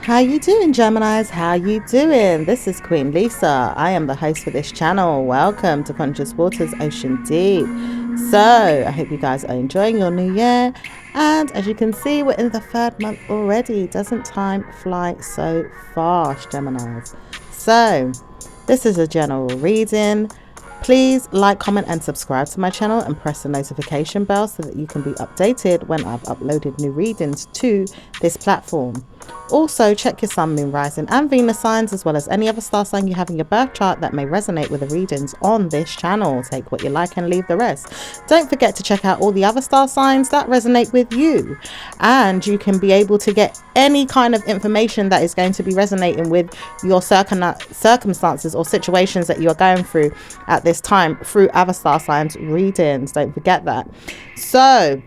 How you doing, Geminis? How you doing? This is Queen Lisa. I am the host for this channel. Welcome to Conscious Waters Ocean Deep. So I hope you guys are enjoying your new year, and as you can see, we're in the third month already. Doesn't time fly so fast, Geminis? So this is a general reading. Please like, comment and subscribe to my channel and press the notification bell so that you can be updated when I've uploaded new readings to this platform. Also, check your sun, moon, rising and Venus signs, as well as any other star sign you have in your birth chart that may resonate with the readings on this channel. Take what you like and leave the rest. Don't forget to check out all the other star signs that resonate with you, and you can be able to get any kind of information that is going to be resonating with your circumstances or situations that you're going through at this time through other star signs readings. Don't forget that. So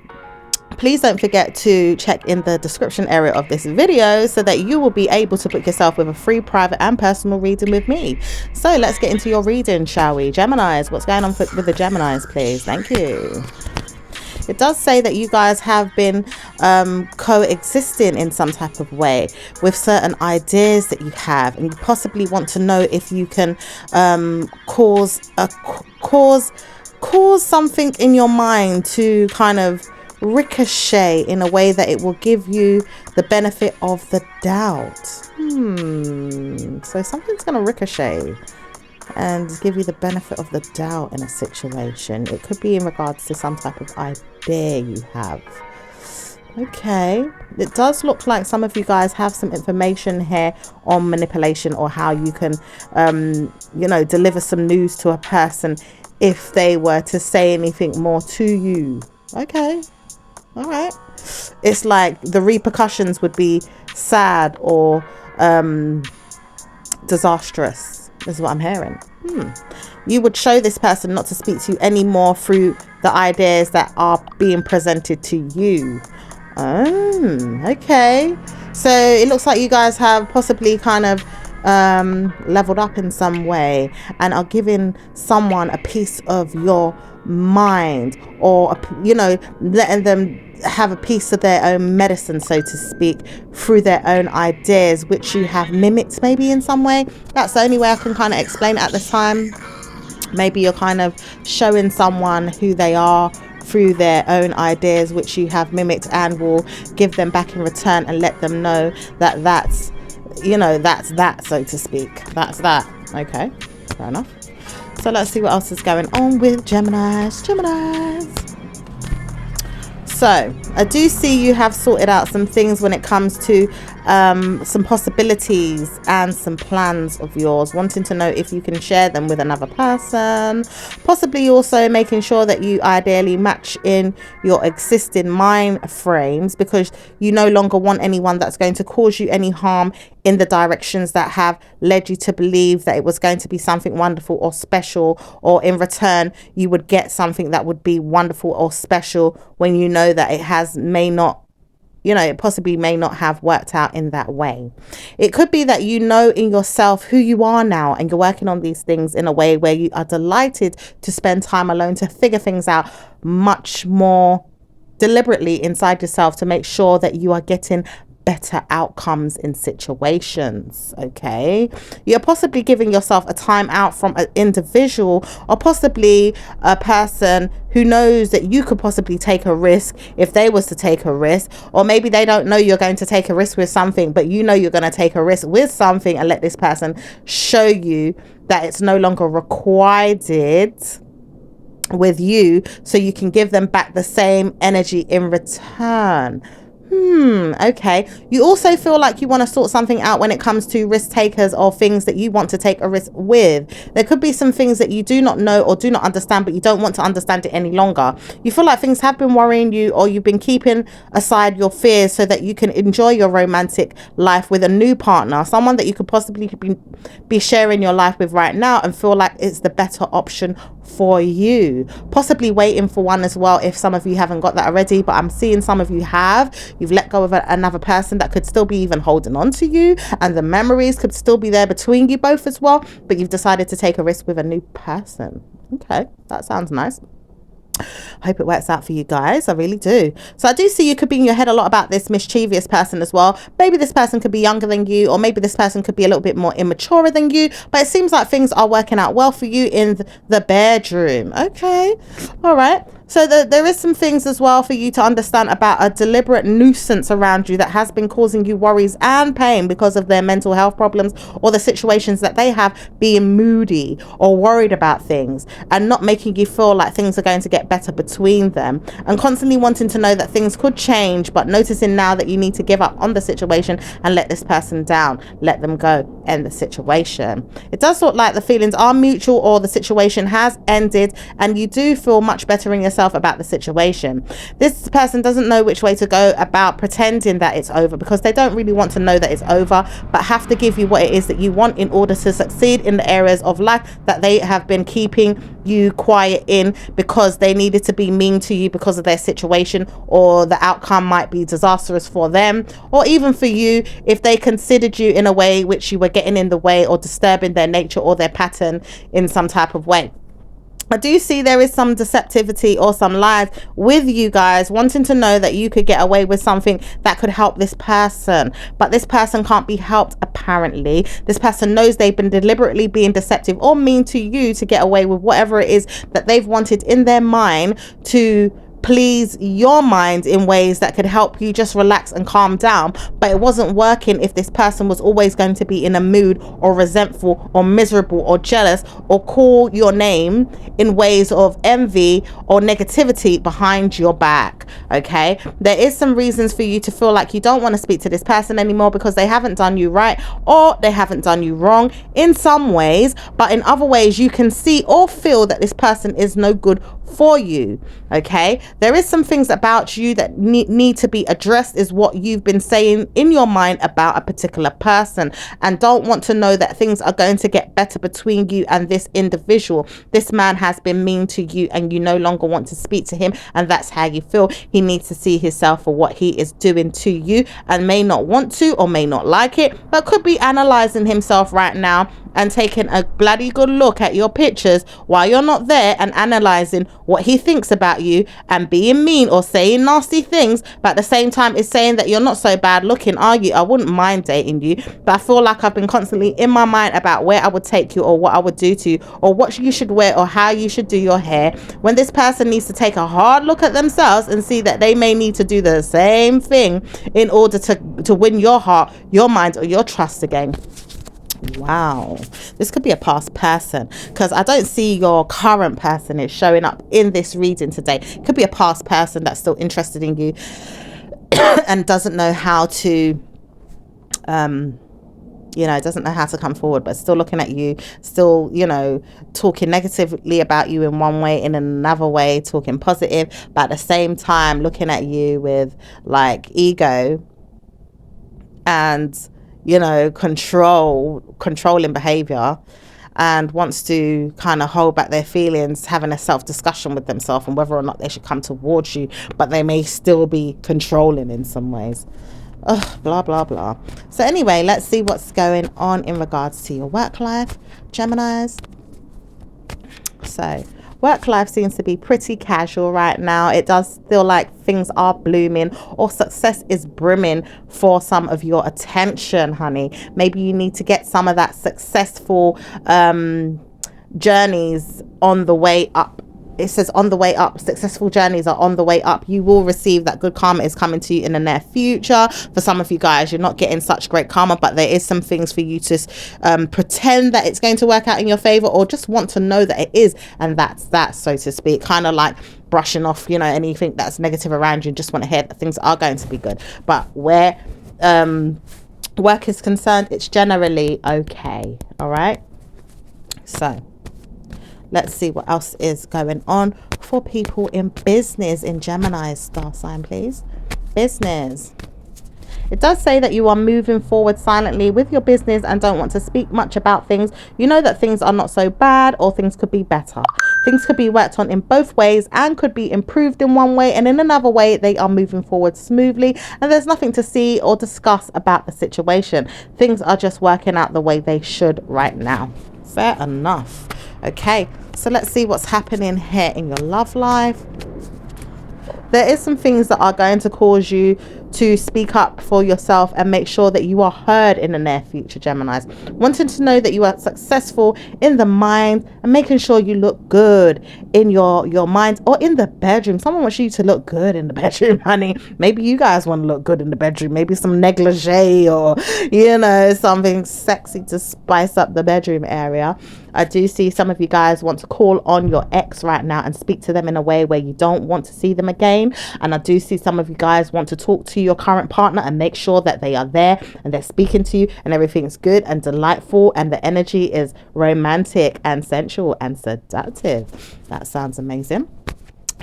please don't forget to check in the description area of this video so that you will be able to book yourself with a free private and personal reading with me. So let's get into your reading, shall we? Geminis, what's going on with the Geminis, please? Thank you. It does say that you guys have been coexisting in some type of way with certain ideas that you have, and you possibly want to know if you can cause something in your mind to kind of ricochet in a way that it will give you the benefit of the doubt. So something's going to ricochet and give you the benefit of the doubt in a situation. It could be in regards to some type of idea you have. Okay, it does look like some of you guys have some information here on manipulation, or how you can deliver some news to a person if they were to say anything more to you. Okay, all right. It's like the repercussions would be sad or disastrous, is what I'm hearing. You would show this person not to speak to you anymore through the ideas that are being presented to you. Okay. So it looks like you guys have possibly kind of leveled up in some way and are giving someone a piece of your mind, or letting them have a piece of their own medicine, so to speak, through their own ideas, which you have mimicked maybe in some way. That's the only way I can kind of explain it at this time. Maybe you're kind of showing someone who they are through their own ideas, which you have mimicked, and will give them back in return and let them know that that's that, so to speak. That's that. Okay, fair enough. So let's see what else is going on with Geminis. So I do see you have sorted out some things when it comes to some possibilities and some plans of yours, wanting to know if you can share them with another person, possibly also making sure that you ideally match in your existing mind frames, because you no longer want anyone that's going to cause you any harm in the directions that have led you to believe that it was going to be something wonderful or special, or in return you would get something that would be wonderful or special when you know that it possibly may not have worked out in that way. It could be that you know in yourself who you are now, and you're working on these things in a way where you are delighted to spend time alone to figure things out much more deliberately inside yourself, to make sure that you are getting better outcomes in situations. Okay, you're possibly giving yourself a time out from an individual, or possibly a person who knows that you could possibly take a risk if they was to take a risk, or maybe they don't know you're going to take a risk with something, but you know you're going to take a risk with something, and let this person show you that it's no longer required with you, so you can give them back the same energy in return. Okay. You also feel like you want to sort something out when it comes to risk takers, or things that you want to take a risk with. There could be some things that you do not know or do not understand, but you don't want to understand it any longer. You feel like things have been worrying you, or you've been keeping aside your fears so that you can enjoy your romantic life with a new partner, someone that you could possibly be sharing your life with right now, and feel like it's the better option for you. Possibly waiting for one as well, if some of you haven't got that already, but I'm seeing some of you have. You've let go of another person that could still be even holding on to you, and the memories could still be there between you both as well, but you've decided to take a risk with a new person. Okay, that sounds nice. I hope it works out for you guys. I really do. So I do see you could be in your head a lot about this mischievous person as well. Maybe this person could be younger than you, or maybe this person could be a little bit more immature than you, but it seems like things are working out well for you in the bedroom. Okay. All right. So there is some things as well for you to understand about a deliberate nuisance around you that has been causing you worries and pain because of their mental health problems or the situations that they have, being moody or worried about things and not making you feel like things are going to get better between them, and constantly wanting to know that things could change, but noticing now that you need to give up on the situation and let this person down, let them go, end the situation. It does look like the feelings are mutual, or the situation has ended and you do feel much better in yourself about the situation. This person doesn't know which way to go about pretending that it's over, because they don't really want to know that it's over, but have to give you what it is that you want in order to succeed in the areas of life that they have been keeping you quiet in because they needed to be mean to you because of their situation, or the outcome might be disastrous for them or even for you if they considered you in a way which you were getting in the way or disturbing their nature or their pattern in some type of way. I do see there is some deceptivity or some lies with you guys wanting to know that you could get away with something that could help this person, but this person can't be helped apparently. This person knows they've been deliberately being deceptive or mean to you to get away with whatever it is that they've wanted in their mind to please your mind in ways that could help you just relax and calm down, but it wasn't working if this person was always going to be in a mood or resentful or miserable or jealous or call your name in ways of envy or negativity behind your back. Okay, there is some reasons for you to feel like you don't want to speak to this person anymore because they haven't done you right or they haven't done you wrong in some ways, but in other ways you can see or feel that this person is no good for you. Okay, there is some things about you that need to be addressed, is what you've been saying in your mind about a particular person, and don't want to know that things are going to get better between you and this individual. This man has been mean to you and you no longer want to speak to him, and that's how you feel. He needs to see himself for what he is doing to you and may not want to or may not like it, but could be analyzing himself right now and taking a bloody good look at your pictures while you're not there and analyzing what he thinks about you and being mean or saying nasty things, but at the same time is saying that you're not so bad looking, are you? I wouldn't mind dating you, but I feel like I've been constantly in my mind about where I would take you or what I would do to you or what you should wear or how you should do your hair, when this person needs to take a hard look at themselves and see that they may need to do the same thing in order to win your heart, your mind, or your trust again. Wow, this could be a past person, because I don't see your current person is showing up in this reading today. It could be a past person that's still interested in you and doesn't know how to doesn't know how to come forward, but still looking at you, still, talking negatively about you in one way, in another way talking positive, but at the same time looking at you with like ego and controlling behavior, and wants to kind of hold back their feelings, having a self-discussion with themselves and whether or not they should come towards you, but they may still be controlling in some ways. Ugh, blah blah blah. So anyway, let's see what's going on in regards to your work life, Geminis. So work life seems to be pretty casual right now. It does feel like things are blooming or success is brimming for some of your attention, honey. Maybe you need to get some of that successful journeys on the way up. It says on the way up. Successful journeys are on the way up. You will receive that. Good karma is coming to you in the near future. For some of you guys, you're not getting such great karma, but there is some things for you to pretend that it's going to work out in your favor, or just want to know that it is, and that's that, so to speak. Kind of like brushing off anything that's negative around you, and just want to hear that things are going to be good. But where work is concerned, it's generally okay. All right, so let's see what else is going on for people in business, in Gemini's star sign, please. Business. It does say that you are moving forward silently with your business and don't want to speak much about things. You know that things are not so bad, or things could be better. Things could be worked on in both ways and could be improved in one way, and in another way they are moving forward smoothly, and there's nothing to see or discuss about the situation. Things are just working out the way they should right now. Fair enough. Okay, so let's see what's happening here in your love life. There is some things that are going to cause you to speak up for yourself and make sure that you are heard in the near future, Geminis. Wanting to know that you are successful in the mind and making sure you look good in your mind or in the bedroom. Someone wants you to look good in the bedroom, honey. Maybe you guys want to look good in the bedroom. Maybe some negligee or, you know, something sexy to spice up the bedroom area. I do see some of you guys want to call on your ex right now and speak to them in a way where you don't want to see them again. And I do see some of you guys want to talk to your current partner and make sure that they are there and they're speaking to you and everything's good and delightful and the energy is romantic and sensual and seductive. That sounds amazing.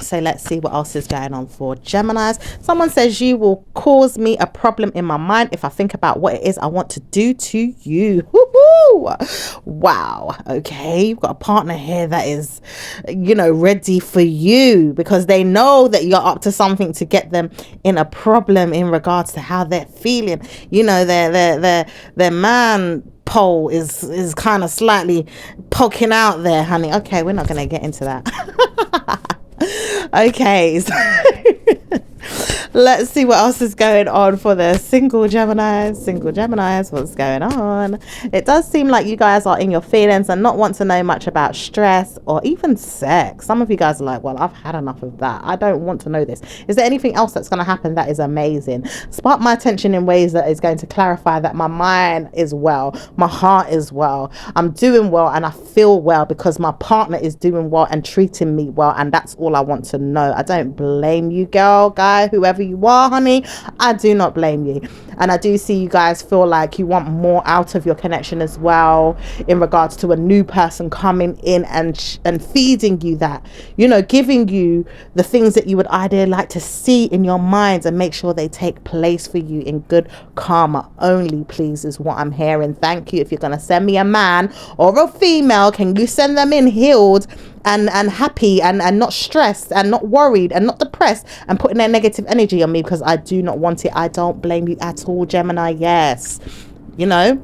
So let's see what else is going on for Geminis. Someone says you will cause me a problem in my mind if I think about what it is I want to do to you. Woo-hoo! Wow. Okay, you've got a partner here that is, you know, ready for you because they know that you're up to something to get them in a problem in regards to how they're feeling. You know, their man pole is kind of slightly poking out there, honey. Okay, we're not going to get into that. Okay, so let's see what else is going on for the single Geminis. What's going on? It does seem like you guys are in your feelings and not want to know much about stress or even sex. Some of you guys are like, well, I've had enough of that. I don't want to know this. Is there anything else that's going to happen that is amazing? Spark my attention in ways that is going to clarify that my mind is well, my heart is well, I'm doing well and I feel well because my partner is doing well and treating me well, and that's all I want to know. I don't blame you, girl, guy, whoever you are, honey. I do not blame you. And I do see you guys feel like you want more out of your connection as well in regards to a new person coming in and feeding you that, you know, giving you the things that you would ideally like to see in your minds and make sure they take place for you in good karma only, please, is what I'm hearing. Thank you. If you're going to send me a man or a female, can you send them in healed and happy and not stressed and not worried and not depressed and putting their negative energy on me, because I do not want it. I don't blame you at all, Gemini. Yes, you know,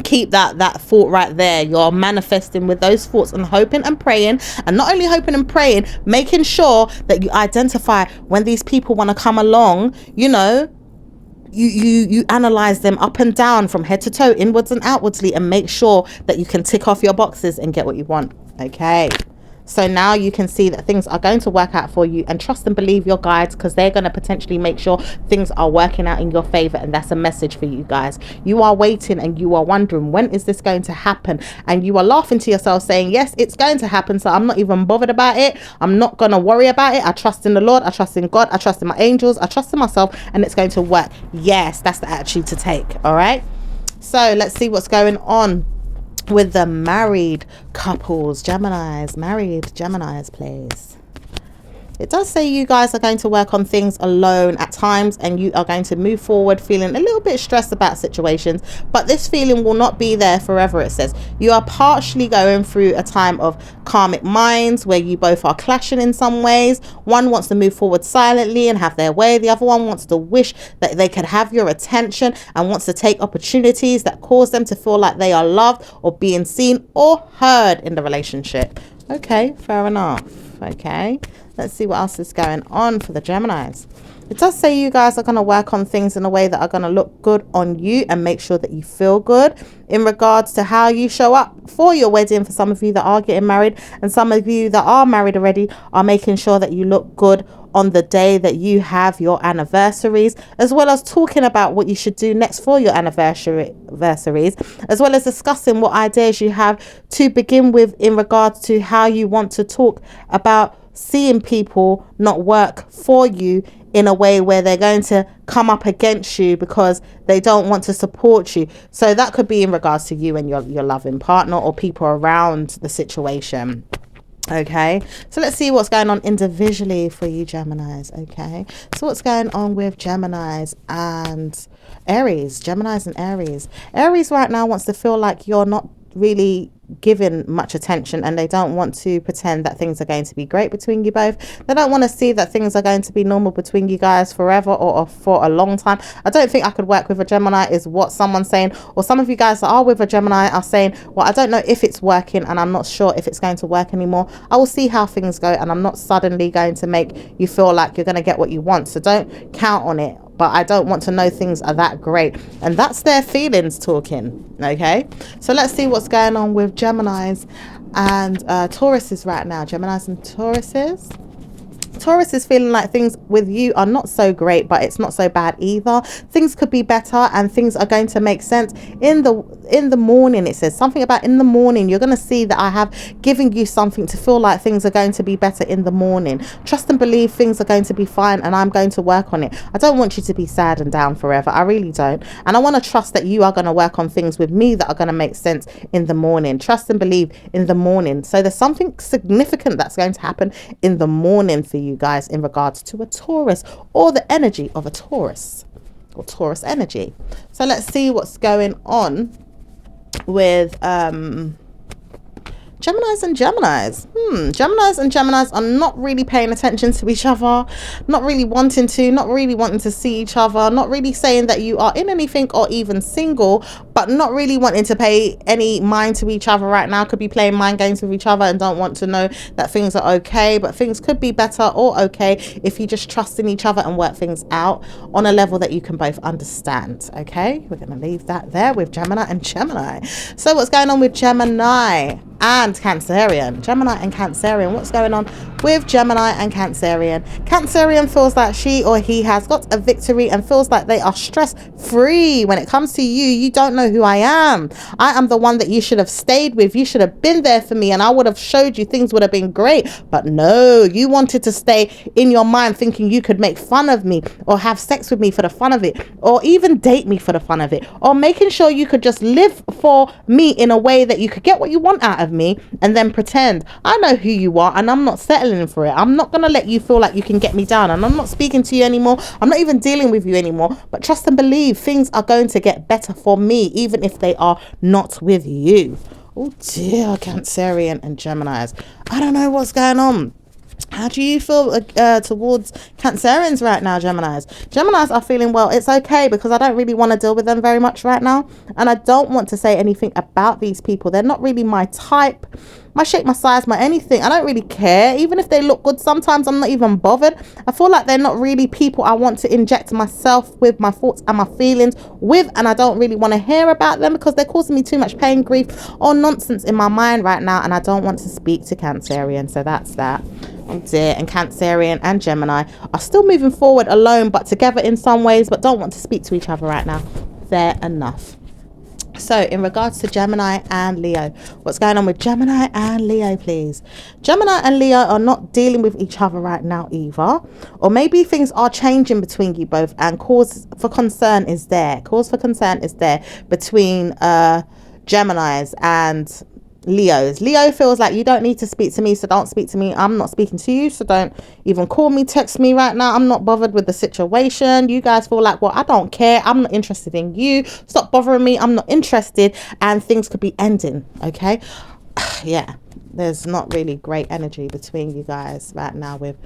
keep that thought right there. You're manifesting with those thoughts and hoping and praying, and not only hoping and praying, making sure that you identify when these people want to come along, you know, you analyze them up and down from head to toe, inwards and outwardsly, and make sure that you can tick off your boxes and get what you want. Okay, so now you can see that things are going to work out for you, and trust and believe your guides, because they're going to potentially make sure things are working out in your favor. And that's a message for you guys. You are waiting and you are wondering, when is this going to happen? And you are laughing to yourself saying, yes, it's going to happen, so I'm not even bothered about it. I'm not going to worry about it. I trust in the Lord, I trust in God, I trust in my angels, I trust in myself, and it's going to work. Yes, that's the attitude to take. All right, so let's see what's going on with the married couples. Geminis, married Geminis, please. It does say you guys are going to work on things alone at times, and you are going to move forward feeling a little bit stressed about situations, but this feeling will not be there forever. It says you are partially going through a time of karmic minds where you both are clashing in some ways. One wants to move forward silently and have their way. The other one wants to wish that they could have your attention and wants to take opportunities that cause them to feel like they are loved or being seen or heard in the relationship. Okay, fair enough. Okay, let's see what else is going on for the Geminis. It does say you guys are going to work on things in a way that are going to look good on you and make sure that you feel good in regards to how you show up for your wedding. For some of you that are getting married, and some of you that are married already, are making sure that you look good on the day that you have your anniversaries, as well as talking about what you should do next for your anniversaries, as well as discussing what ideas you have to begin with in regards to how you want to talk about seeing people not work for you in a way where they're going to come up against you because they don't want to support you. So that could be in regards to you and your loving partner or people around the situation. Okay, so let's see what's going on individually for you Geminis. Okay, so what's going on with Geminis and Aries? Geminis and Aries. Aries right now wants to feel like you're not really given much attention, and they don't want to pretend that things are going to be great between you both. They don't want to see that things are going to be normal between you guys forever or for a long time. I don't think I could work with a Gemini, is what someone's saying. Or some of you guys that are with a Gemini are saying, well, I don't know if it's working, and I'm not sure if it's going to work anymore. I will see how things go, and I'm not suddenly going to make you feel like you're going to get what you want. So don't count on it. But I don't want to know things are that great. And that's their feelings talking. Okay, so let's see what's going on with Geminis and Tauruses right now. Geminis and Tauruses. Taurus is feeling like things with you are not so great, but it's not so bad either. Things could be better, and things are going to make sense in the morning. It says something about in the morning you're going to see that I have given you something to feel like things are going to be better in the morning. Trust and believe things are going to be fine, and I'm going to work on it. I don't want you to be sad and down forever. I really don't. And I want to trust that you are going to work on things with me that are going to make sense in the morning. Trust and believe in the morning. So there's something significant that's going to happen in the morning for you guys in regards to a Taurus, or the energy of a Taurus, or Taurus energy. So let's see what's going on with Geminis and Geminis. Geminis and Geminis are not really paying attention to each other, not really wanting to see each other, not really saying that you are in anything or even single, but not really wanting to pay any mind to each other right now. Could be playing mind games with each other and don't want to know that things are okay, but things could be better or okay if you just trust in each other and work things out on a level that you can both understand. Okay, we're going to leave that there with Gemini and Gemini. So what's going on with Gemini and Cancerian? Gemini and Cancerian. What's going on with Gemini and Cancerian? Cancerian feels like she or he has got a victory and feels like they are stress free. When it comes to you, you don't know who I am. I am the one that you should have stayed with. You should have been there for me, and I would have showed you things would have been great. But no, you wanted to stay in your mind thinking you could make fun of me, or have sex with me for the fun of it, or even date me for the fun of it, or making sure you could just live for me in a way that you could get what you want out of me, and then pretend I know who you are and I'm not settling for it. I'm not going to let you feel like you can get me down, and I'm not speaking to you anymore. I'm not even dealing with you anymore. But trust and believe things are going to get better for me, even if they are not with you. Oh dear, Cancerian and Geminis. I don't know what's going on. How do you feel towards Cancerians right now, Geminis? Geminis are feeling, well, it's okay because I don't really want to deal with them very much right now. And I don't want to say anything about these people. They're not really my type, my shape, my size, my anything. I don't really care. Even if they look good, sometimes I'm not even bothered. I feel like they're not really people I want to inject myself with my thoughts and my feelings with. And I don't really want to hear about them because they're causing me too much pain, grief, or nonsense in my mind right now. And I don't want to speak to Cancerian. So that's that. Oh dear. And Cancerian and Gemini are still moving forward alone, but together in some ways, but don't want to speak to each other right now. Fair enough. So in regards to Gemini and Leo, what's going on with Gemini and Leo, please? Gemini and Leo are not dealing with each other right now either. Or maybe things are changing between you both, and cause for concern is there. Cause for concern is there between Geminis and Leos. Leo feels like you don't need to speak to me, so don't speak to me. I'm not speaking to you, so don't even call me, text me right now. I'm not bothered with the situation. You guys feel like, well, I don't care. I'm not interested in you. Stop bothering me. I'm not interested. And things could be ending. Okay. Yeah. There's not really great energy between you guys right now with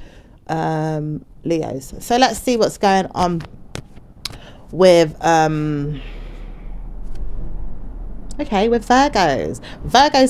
Leos. So let's see what's going on with okay, with Virgos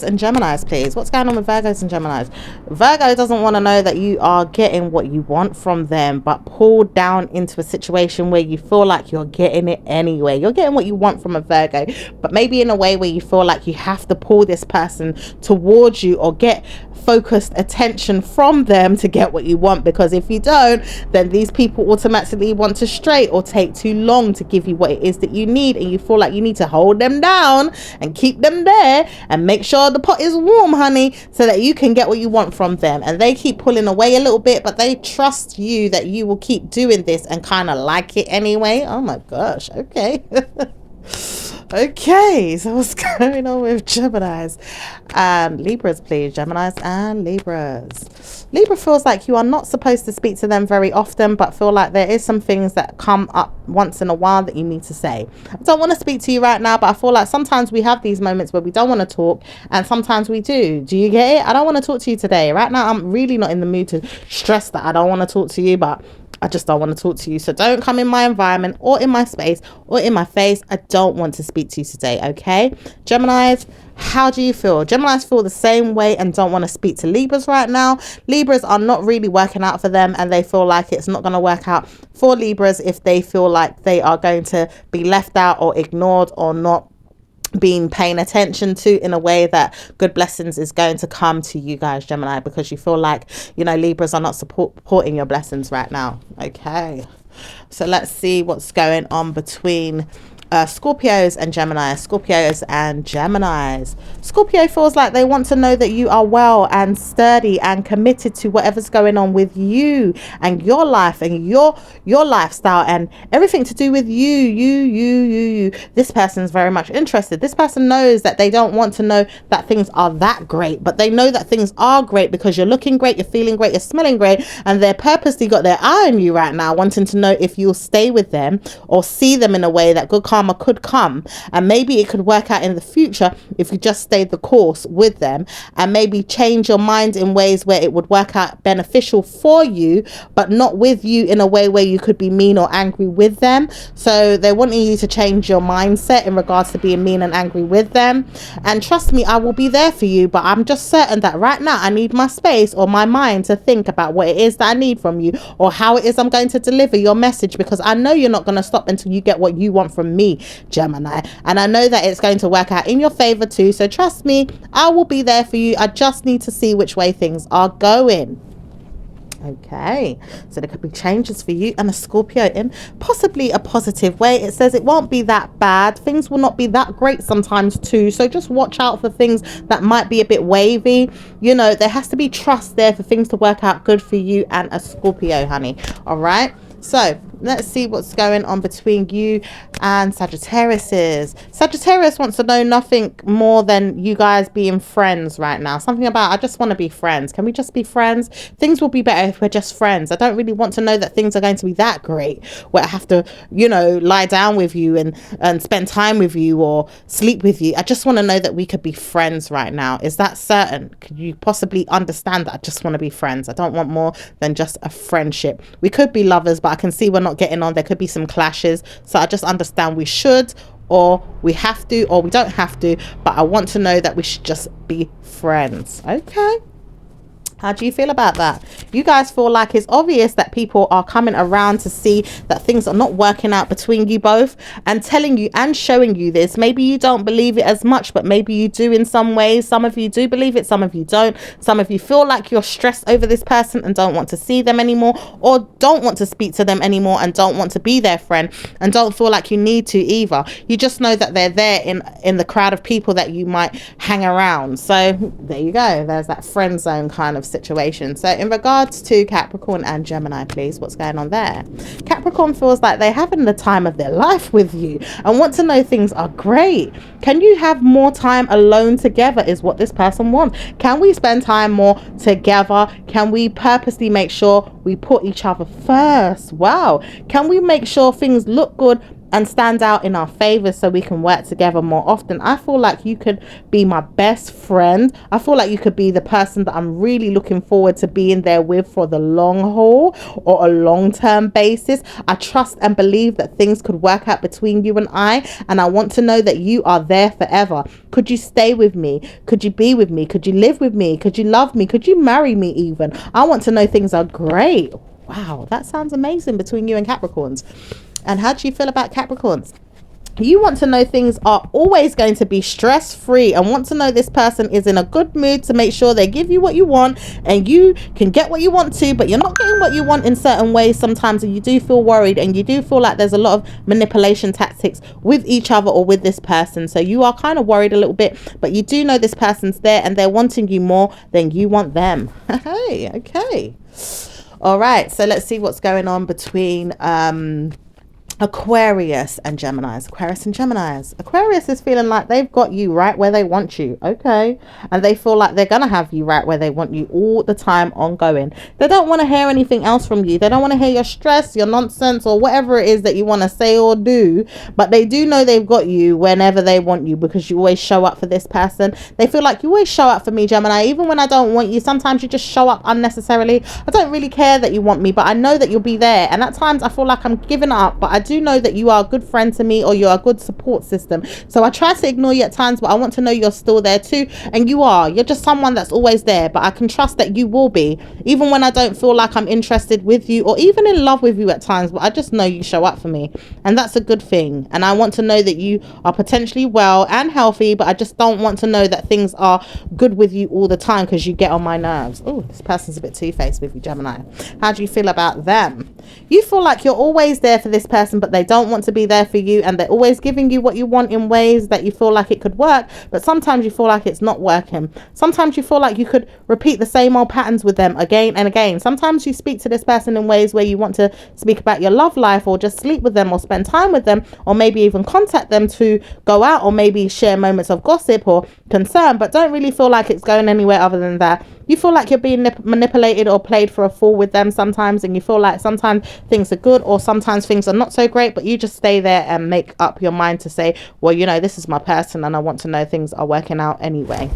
and Geminis, please. What's going on with Virgos and Geminis? Virgo doesn't want to know that you are getting what you want from them, but pulled down into a situation where you feel like you're getting it anyway. You're getting what you want from a Virgo, but maybe in a way where you feel like you have to pull this person towards you or get focused attention from them to get what you want, because if you don't, then these people automatically want to stray or take too long to give you what it is that you need, and you feel like you need to hold them down and keep them there and make sure the pot is warm, honey, so that you can get what you want from them. And they keep pulling away a little bit, but they trust you that you will keep doing this and kind of like it anyway. Oh my gosh. Okay. Okay, so what's going on with Geminis and Libras, please? Geminis and Libras. Libra feels like you are not supposed to speak to them very often, but feel like there is some things that come up once in a while that you need to say. I don't want to speak to you right now, but I feel like sometimes we have these moments where we don't want to talk, and sometimes we do. Do you get it? I don't want to talk to you today. Right now, I'm really not in the mood to stress that I don't want to talk to you, but I just don't want to talk to you. So don't come in my environment or in my space or in my face. I don't want to speak to you today, okay? Geminis, how do you feel? Geminis feel the same way and don't want to speak to Libras right now. Libras are not really working out for them, and they feel like it's not going to work out for Libras if they feel like they are going to be left out or ignored or not being paying attention to in a way that good blessings is going to come to you guys, Gemini, because you feel like, you know, Libras are not supporting your blessings right now. Okay, so let's see what's going on between Scorpios and Gemini. Scorpios and Geminis. Scorpio feels like they want to know that you are well and sturdy and committed to whatever's going on with you and your life and your lifestyle and everything to do with you. This person's very much interested. This person knows that they don't want to know that things are that great, but they know that things are great because you're looking great, you're feeling great, you're smelling great, and they're purposely got their eye on you right now, wanting to know if you'll stay with them or see them in a way that good karma could come, and maybe it could work out in the future if you just stayed the course with them, and maybe change your mind in ways where it would work out beneficial for you, but not with you in a way where you could be mean or angry with them. So they're wanting you to change your mindset in regards to being mean and angry with them. And trust me, I will be there for you, but I'm just certain that right now I need my space or my mind to think about what it is that I need from you or how it is I'm going to deliver your message, because I know you're not going to stop until you get what you want from me, Gemini, and I know that it's going to work out in your favor too. So trust me, I will be there for you. I just need to see which way things are going. Okay, so there could be changes for you and a Scorpio in possibly a positive way. It says it won't be that bad. Things will not be that great sometimes too. So just watch out for things that might be a bit wavy. You know, there has to be trust there for things to work out good for you and a Scorpio, honey. All right. So let's see what's going on between you and Sagittarius. Sagittarius wants to know nothing more than you guys being friends right now. Something about, I just want to be friends. Can we just be friends? Things will be better if we're just friends. I don't really want to know that things are going to be that great where I have to, you know, lie down with you and spend time with you or sleep with you. I just want to know that we could be friends right now. Is that certain? Could you possibly understand that I just want to be friends? I don't want more than just a friendship. We could be lovers, but I can see we're not getting on. There could be some clashes, so I just understand we should, or we have to, or we don't have to, but I want to know that we should just be friends. Okay, how do you feel about that? You guys feel like it's obvious that people are coming around to see that things are not working out between you both and telling you and showing you this. Maybe you don't believe it as much, but maybe you do in some ways. Some of you do believe it, some of you don't. Some of you feel like you're stressed over this person and don't want to see them anymore, or don't want to speak to them anymore and don't want to be their friend and don't feel like you need to either. You just know that they're there in the crowd of people that you might hang around. So there you go. There's that friend zone kind of situation. So in regards to Capricorn and Gemini, please, what's going on there? Capricorn feels like they're having the time of their life with you and want to know things are great. Can you have more time alone together is what this person wants. Can we spend time more together? Can we purposely make sure we put each other first? Wow. Can we make sure things look good and stand out in our favor so we can work together more often? I feel like you could be my best friend. I feel like you could be the person that I'm really looking forward to being there with for the long haul or a long-term basis. I trust and believe that things could work out between you and I want to know that you are there forever. Could you stay with me? Could you be with me? Could you live with me? Could you love me? Could you marry me even? I want to know things are great. Wow, that sounds amazing between you and Capricorns. And how do you feel about Capricorns? You want to know things are always going to be stress-free and want to know this person is in a good mood to make sure they give you what you want and you can get what you want to, but you're not getting what you want in certain ways sometimes, and you do feel worried and you do feel like there's a lot of manipulation tactics with each other or with this person. So you are kind of worried a little bit, but you do know this person's there and they're wanting you more than you want them. Hey, okay. All right, so let's see what's going on between Aquarius and Geminis. Aquarius and Geminis. Aquarius is feeling like they've got you right where they want you. Okay. And they feel like they're going to have you right where they want you all the time, ongoing. They don't want to hear anything else from you. They don't want to hear your stress, your nonsense, or whatever it is that you want to say or do. But they do know they've got you whenever they want you, because you always show up for this person. They feel like you always show up for me, Gemini. Even when I don't want you, sometimes you just show up unnecessarily. I don't really care that you want me, but I know that you'll be there. And at times I feel like I'm giving up, but I do know that you are a good friend to me, or you're a good support system. So I try to ignore you at times, but I want to know you're still there too. And you are. You're just someone that's always there, but I can trust that you will be, even when I don't feel like I'm interested with you or even in love with you at times. But I just know you show up for me, and that's a good thing. And I want to know that you are potentially well and healthy, but I just don't want to know that things are good with you all the time, because you get on my nerves. Oh, this person's a bit two-faced with you, Gemini. How do you feel about them? You feel like you're always there for this person, but they don't want to be there for you, and they're always giving you what you want in ways that you feel like it could work, but sometimes you feel like it's not working. Sometimes you feel like you could repeat the same old patterns with them again and again. Sometimes you speak to this person in ways where you want to speak about your love life, or just sleep with them, or spend time with them, or maybe even contact them to go out, or maybe share moments of gossip or concern, but don't really feel like it's going anywhere other than that. You feel like you're being manipulated or played for a fool with them sometimes, and you feel like sometimes things are good or sometimes things are not so great, but you just stay there and make up your mind to say, well, you know, this is my person and I want to know things are working out anyway.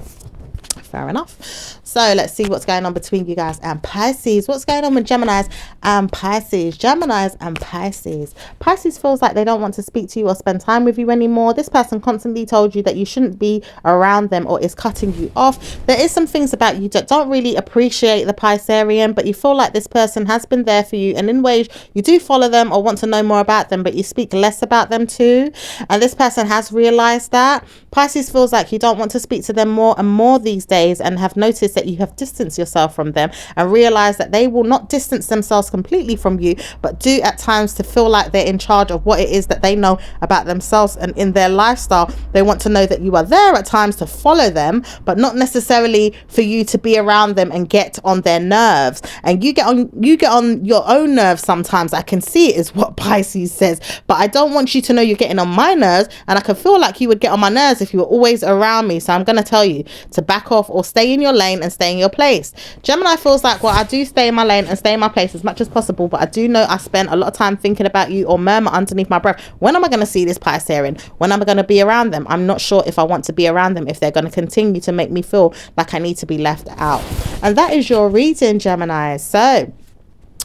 Fair enough. So let's see what's going on between you guys and Pisces. What's going on with Geminis and Pisces? Geminis and Pisces. Pisces feels like they don't want to speak to you or spend time with you anymore. This person constantly told you that you shouldn't be around them, or is cutting you off. There is some things about you that don't really appreciate the Piscean, but you feel like this person has been there for you, and in ways you do follow them or want to know more about them, but you speak less about them too. And this person has realized that. Pisces feels like you don't want to speak to them more and more these days, and have noticed that you have distanced yourself from them, and realize that they will not distance themselves completely from you, but do at times to feel like they're in charge of what it is that they know about themselves and in their lifestyle. They want to know that you are there at times to follow them, but not necessarily for you to be around them and get on their nerves. And you get on your own nerves sometimes. I can see it, is what Pisces says, but I don't want you to know you're getting on my nerves, and I can feel like you would get on my nerves if you were always around me. So I'm going to tell you to back off, or stay in your lane and stay in your place. Gemini feels like, well, I do stay in my lane and stay in my place as much as possible, but I do know I spend a lot of time thinking about you, or murmur underneath my breath, when am I going to see this Piscean? When am I going to be around them? I'm not sure if I want to be around them, if they're going to continue to make me feel like I need to be left out. And that is your reading, Gemini. So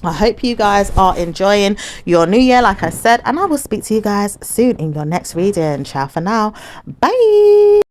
I hope you guys are enjoying your new year, like I said, and I will speak to you guys soon in your next reading. Ciao for now. Bye.